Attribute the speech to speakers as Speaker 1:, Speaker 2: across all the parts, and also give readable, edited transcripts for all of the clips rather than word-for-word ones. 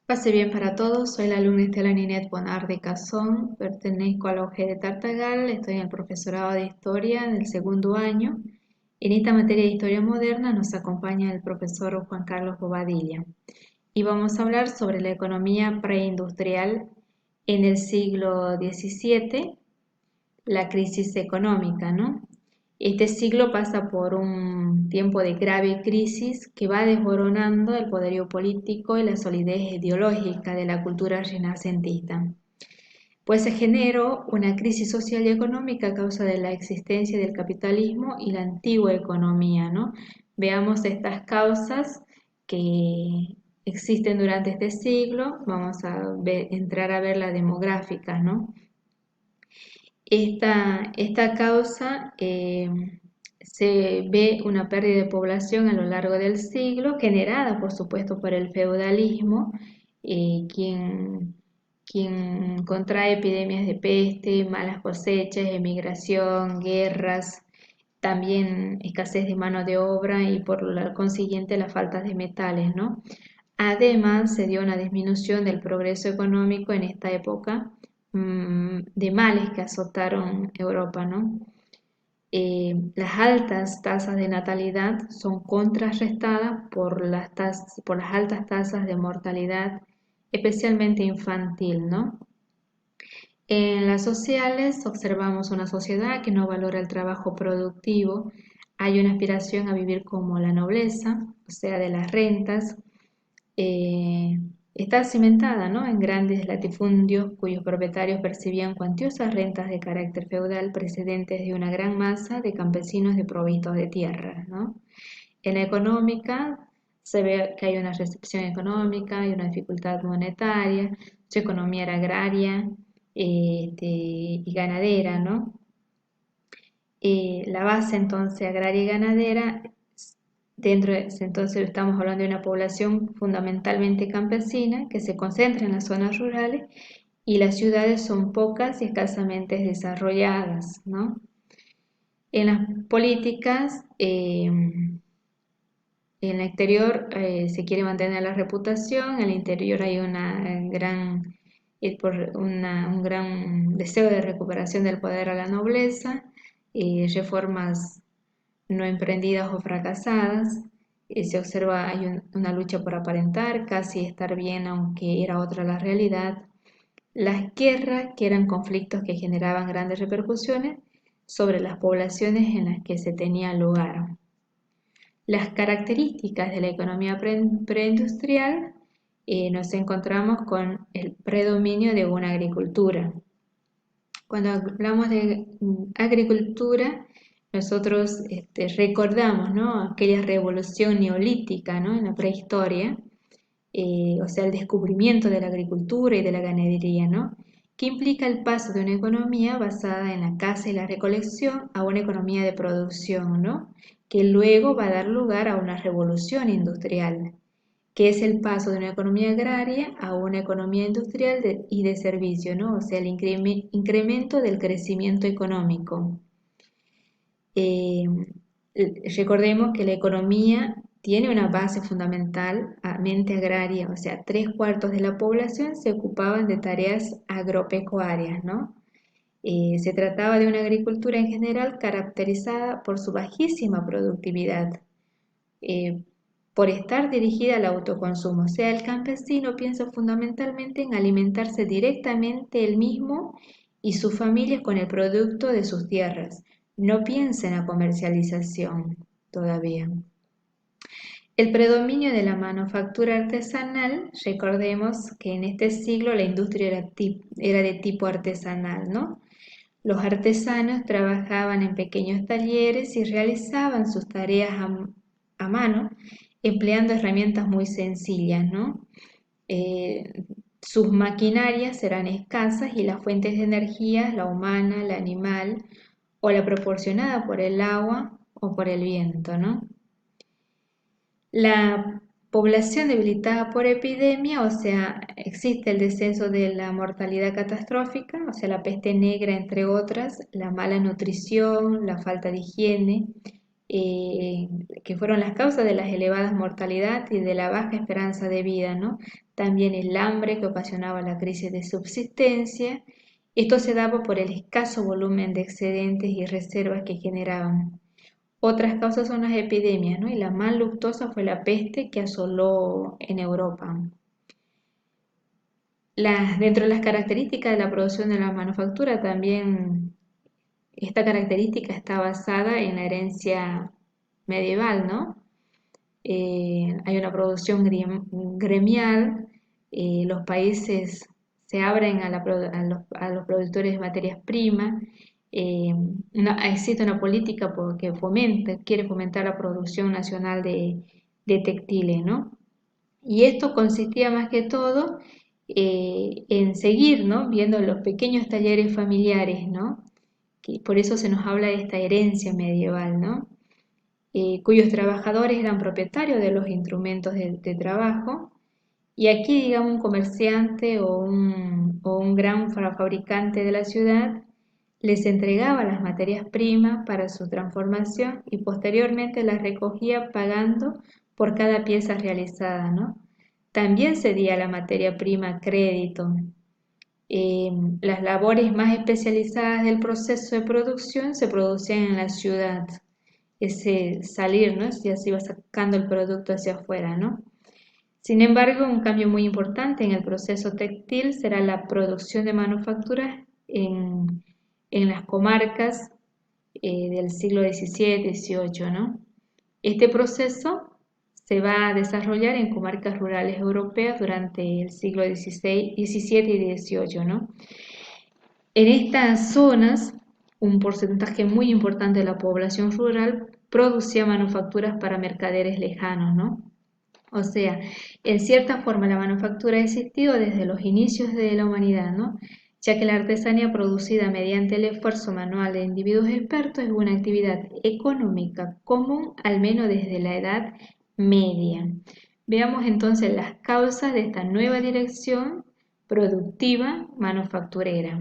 Speaker 1: Pase bien para todos, soy la alumna Estela Ninet Bonar de Cazón, pertenezco a la UG de Tartagal, estoy en el profesorado de Historia en el segundo año. En esta materia de Historia Moderna nos acompaña el profesor Juan Carlos Bobadilla y vamos a hablar sobre la economía preindustrial en el siglo XVII, la crisis económica, ¿no? Este siglo pasa por un tiempo de grave crisis que va desboronando el poderío político y la solidez ideológica de la cultura renacentista, pues se generó una crisis social y económica a causa de la existencia del capitalismo y la antigua economía, ¿no? Veamos estas causas que existen durante este siglo, vamos a entrar a ver las demográficas, ¿no? Esta causa se ve una pérdida de población a lo largo del siglo, generada por supuesto por el feudalismo, quien contrae epidemias de peste, malas cosechas, emigración, guerras, también escasez de mano de obra y por lo consiguiente la falta de metales, ¿no? Además, se dio una disminución del progreso económico en esta época de males que azotaron Europa, ¿no? Las altas tasas de natalidad son contrarrestadas por las altas tasas de mortalidad, especialmente infantil, ¿no? En las sociales observamos una sociedad que no valora el trabajo productivo, hay una aspiración a vivir como la nobleza, o sea, de las rentas, eh, está cimentada, ¿no?, en grandes latifundios cuyos propietarios percibían cuantiosas rentas de carácter feudal precedentes de una gran masa de campesinos desprovistos de tierras, ¿no? En la económica se ve que hay una recepción económica, hay una dificultad monetaria, su economía era agraria y ganadera, ¿no? La base entonces agraria y ganadera, entonces estamos hablando de una población fundamentalmente campesina que se concentra en las zonas rurales y las ciudades son pocas y escasamente desarrolladas, ¿no? En las políticas, en el exterior se quiere mantener la reputación, en el interior hay un gran deseo de recuperación del poder a la nobleza, reformas no emprendidas o fracasadas. Se observa hay una lucha por aparentar, casi estar bien, aunque era otra la realidad. Las guerras, que eran conflictos que generaban grandes repercusiones sobre las poblaciones en las que se tenía lugar. Las características de la economía preindustrial, nos encontramos con el predominio de una agricultura. Cuando hablamos de agricultura, nosotros recordamos, ¿no?, aquella revolución neolítica, ¿no?, en la prehistoria, o sea, el descubrimiento de la agricultura y de la ganadería, ¿no?, que implica el paso de una economía basada en la caza y la recolección a una economía de producción, ¿no?, que luego va a dar lugar a una revolución industrial, que es el paso de una economía agraria a una economía industrial y de servicio, ¿no? O sea, el incremento del crecimiento económico. Eh, Recordemos que la economía tiene una base fundamentalmente agraria, o sea, 3/4 de la población se ocupaban de tareas agropecuarias, ¿no? Se trataba de una agricultura en general caracterizada por su bajísima productividad, eh, por estar dirigida al autoconsumo. O sea, el campesino piensa fundamentalmente en alimentarse directamente él mismo y sus familias con el producto de sus tierras. No piensa en la comercialización todavía. El predominio de la manufactura artesanal, recordemos que en este siglo la industria era de tipo artesanal, ¿no? Los artesanos trabajaban en pequeños talleres y realizaban sus tareas a mano, empleando herramientas muy sencillas, ¿no? Eh, Sus maquinarias eran escasas y las fuentes de energía, la humana, la animal o la proporcionada por el agua o por el viento, ¿no? La población debilitada por epidemia, o sea, existe el descenso de la mortalidad catastrófica, o sea, la peste negra, entre otras, la mala nutrición, la falta de higiene, que fueron las causas de las elevadas mortalidad y de la baja esperanza de vida, ¿no? También el hambre que ocasionaba la crisis de subsistencia. Esto se daba por el escaso volumen de excedentes y reservas que generaban. Otras causas son las epidemias, ¿no? Y la más luctuosa fue la peste que asoló en Europa. Dentro de las características de la producción de la manufactura también esta característica está basada en la herencia medieval, ¿no? Hay una producción gremial, los países se abren a los productores de materias primas, existe una política que quiere fomentar la producción nacional de textiles, ¿no? Y esto consistía más que todo en seguir, ¿no? Viendo los pequeños talleres familiares, ¿no? Por eso se nos habla de esta herencia medieval, ¿no? Cuyos trabajadores eran propietarios de los instrumentos de trabajo. Y aquí, digamos, un comerciante o un gran fabricante de la ciudad les entregaba las materias primas para su transformación y posteriormente las recogía pagando por cada pieza realizada, ¿no? También cedía la materia prima a crédito. Las labores más especializadas del proceso de producción se producían en la ciudad, ese salir, ¿no? Ya se iba sacando el producto hacia afuera, ¿no? Sin embargo, un cambio muy importante en el proceso textil será la producción de manufacturas en las comarcas del siglo XVII-XVIII, ¿no? Este proceso se va a desarrollar en comarcas rurales europeas durante el siglo XVI, XVII y XVIII, ¿no? En estas zonas, un porcentaje muy importante de la población rural producía manufacturas para mercaderes lejanos, ¿no? O sea, en cierta forma la manufactura ha existido desde los inicios de la humanidad, ¿no? Ya que la artesanía producida mediante el esfuerzo manual de individuos expertos es una actividad económica común al menos desde la Edad Media. Veamos entonces las causas de esta nueva dirección productiva manufacturera.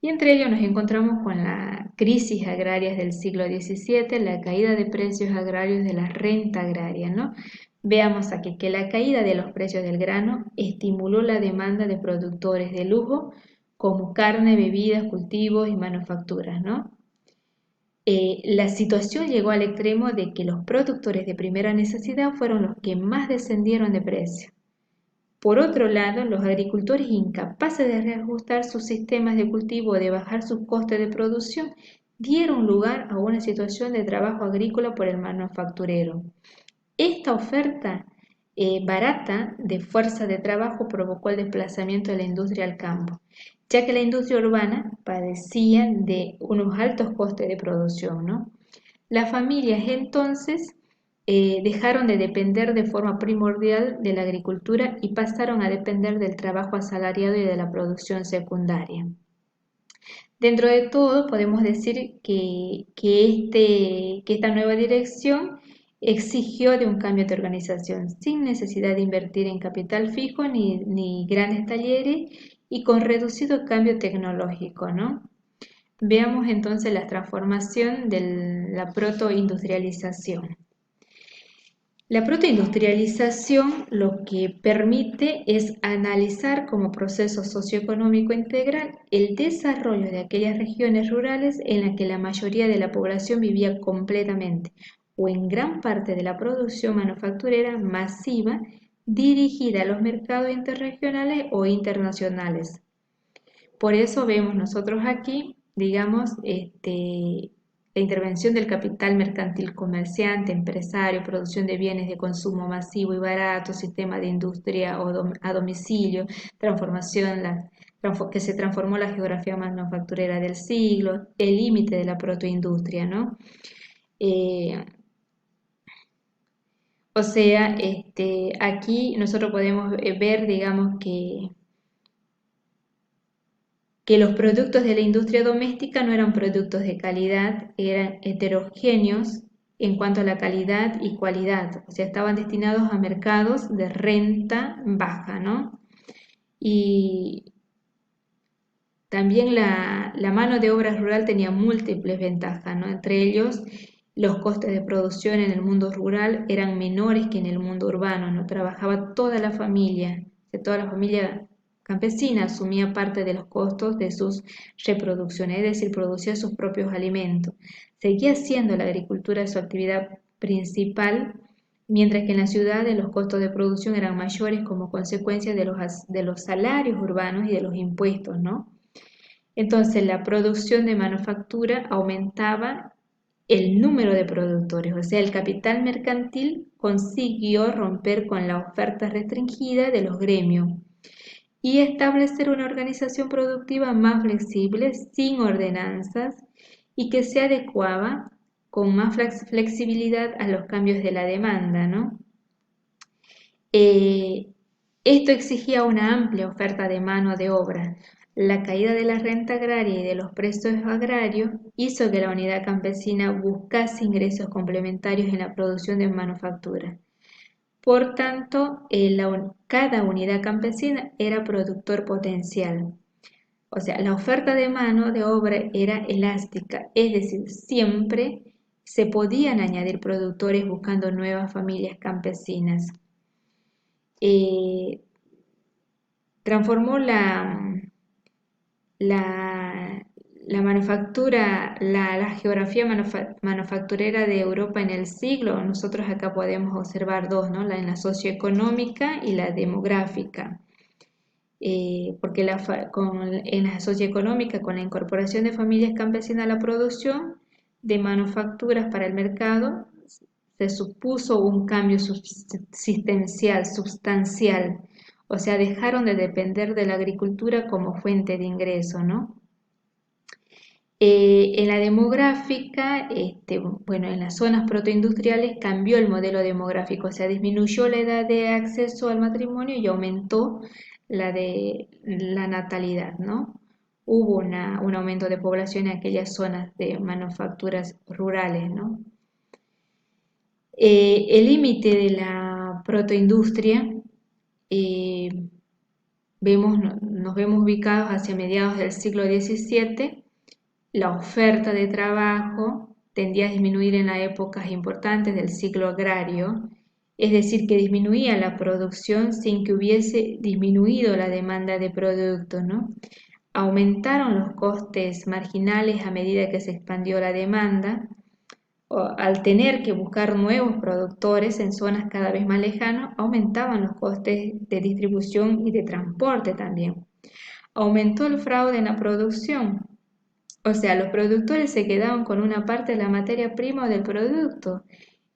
Speaker 1: Y entre ellos nos encontramos con la crisis agraria del siglo XVII, la caída de precios agrarios de la renta agraria, ¿no? Veamos aquí que la caída de los precios del grano estimuló la demanda de productores de lujo como carne, bebidas, cultivos y manufacturas, ¿no? La situación llegó al extremo de que los productores de primera necesidad fueron los que más descendieron de precio. Por otro lado, los agricultores incapaces de reajustar sus sistemas de cultivo o de bajar sus costes de producción dieron lugar a una situación de trabajo agrícola por el manufacturero. Esta oferta barata de fuerza de trabajo provocó el desplazamiento de la industria al campo, ya que la industria urbana padecía de unos altos costes de producción, ¿no? Las familias entonces dejaron de depender de forma primordial de la agricultura y pasaron a depender del trabajo asalariado y de la producción secundaria. Dentro de todo, podemos decir que esta nueva dirección exigió de un cambio de organización sin necesidad de invertir en capital fijo ni grandes talleres y con reducido cambio tecnológico, ¿no? Veamos entonces la transformación de la protoindustrialización. La protoindustrialización lo que permite es analizar como proceso socioeconómico integral el desarrollo de aquellas regiones rurales en las que la mayoría de la población vivía completamente o en gran parte de la producción manufacturera masiva dirigida a los mercados interregionales o internacionales. Por eso vemos nosotros aquí, digamos, la intervención del capital mercantil comerciante, empresario, producción de bienes de consumo masivo y barato, sistema de industria a domicilio, que se transformó la geografía manufacturera del siglo, el límite de la protoindustria, ¿no? O sea, aquí nosotros podemos ver, digamos, que los productos de la industria doméstica no eran productos de calidad, eran heterogéneos en cuanto a la calidad y cualidad, o sea, estaban destinados a mercados de renta baja, ¿no? Y también la mano de obra rural tenía múltiples ventajas, ¿no? Entre ellos Los costes de producción en el mundo rural eran menores que en el mundo urbano, ¿no? Trabajaba toda la familia campesina asumía parte de los costos de sus reproducciones, es decir, producía sus propios alimentos. Seguía siendo la agricultura su actividad principal, mientras que en las ciudades los costos de producción eran mayores como consecuencia de los salarios urbanos y de los impuestos, ¿no? Entonces la producción de manufactura aumentaba el número de productores, o sea, el capital mercantil consiguió romper con la oferta restringida de los gremios y establecer una organización productiva más flexible, sin ordenanzas y que se adecuaba con más flexibilidad a los cambios de la demanda, ¿no? Eh, Esto exigía una amplia oferta de mano de obra. La caída de la renta agraria y de los precios agrarios hizo que la unidad campesina buscase ingresos complementarios en la producción de manufactura. Por tanto, cada unidad campesina era productor potencial. O sea, la oferta de mano de obra era elástica, es decir, siempre se podían añadir productores buscando nuevas familias campesinas. Eh, Transformó la, la manufactura, la geografía manufacturera de Europa en el siglo. Nosotros acá podemos observar dos, ¿no? En la socioeconómica y la demográfica. Porque en la socioeconómica, con la incorporación de familias campesinas a la producción de manufacturas para el mercado, se supuso un cambio subsistencial, sustancial, o sea, dejaron de depender de la agricultura como fuente de ingreso, ¿no? En la demográfica, bueno, en las zonas protoindustriales cambió el modelo demográfico, o sea, disminuyó la edad de acceso al matrimonio y aumentó la de la natalidad, ¿no? Hubo un aumento de población en aquellas zonas de manufacturas rurales, ¿no? El límite de la protoindustria eh, nos vemos ubicados hacia mediados del siglo XVII. La oferta de trabajo tendía a disminuir en las épocas importantes del ciclo agrario, es decir, que disminuía la producción sin que hubiese disminuido la demanda de productos, ¿no? Aumentaron los costes marginales a medida que se expandió la demanda, al tener que buscar nuevos productores en zonas cada vez más lejanas, aumentaban los costes de distribución y de transporte también. Aumentó el fraude en la producción, o sea, los productores se quedaban con una parte de la materia prima del producto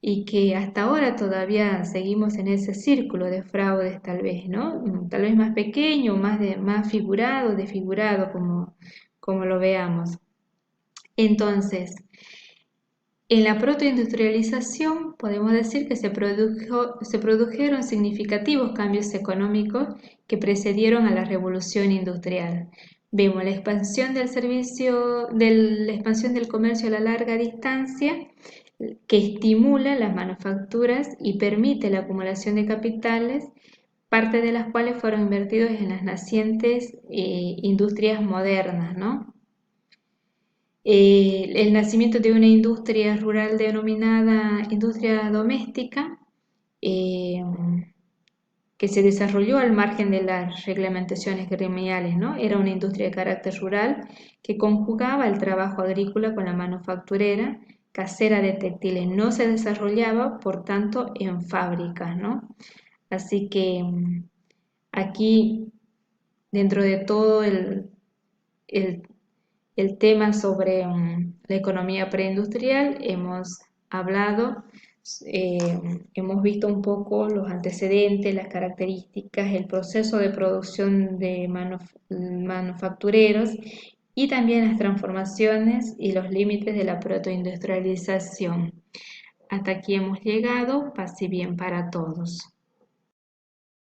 Speaker 1: y que hasta ahora todavía seguimos en ese círculo de fraudes tal vez, ¿no? Tal vez más pequeño, más figurado, desfigurado, como lo veamos. Entonces, en la protoindustrialización podemos decir que se produjeron significativos cambios económicos que precedieron a la revolución industrial. Vemos la expansión la expansión del comercio a la larga distancia, que estimula las manufacturas y permite la acumulación de capitales, parte de las cuales fueron invertidos en las nacientes industrias modernas, ¿no? El nacimiento de una industria rural denominada industria doméstica, eh, que se desarrolló al margen de las reglamentaciones gremiales, ¿no? Era una industria de carácter rural que conjugaba el trabajo agrícola con la manufacturera, casera de textiles. No se desarrollaba, por tanto, en fábricas, ¿no? Así que aquí, dentro de todo el el tema sobre la economía preindustrial, hemos hablado, hemos visto un poco los antecedentes, las características, el proceso de producción de manufactureros y también las transformaciones y los límites de la protoindustrialización. Hasta aquí hemos llegado, paz y bien para todos.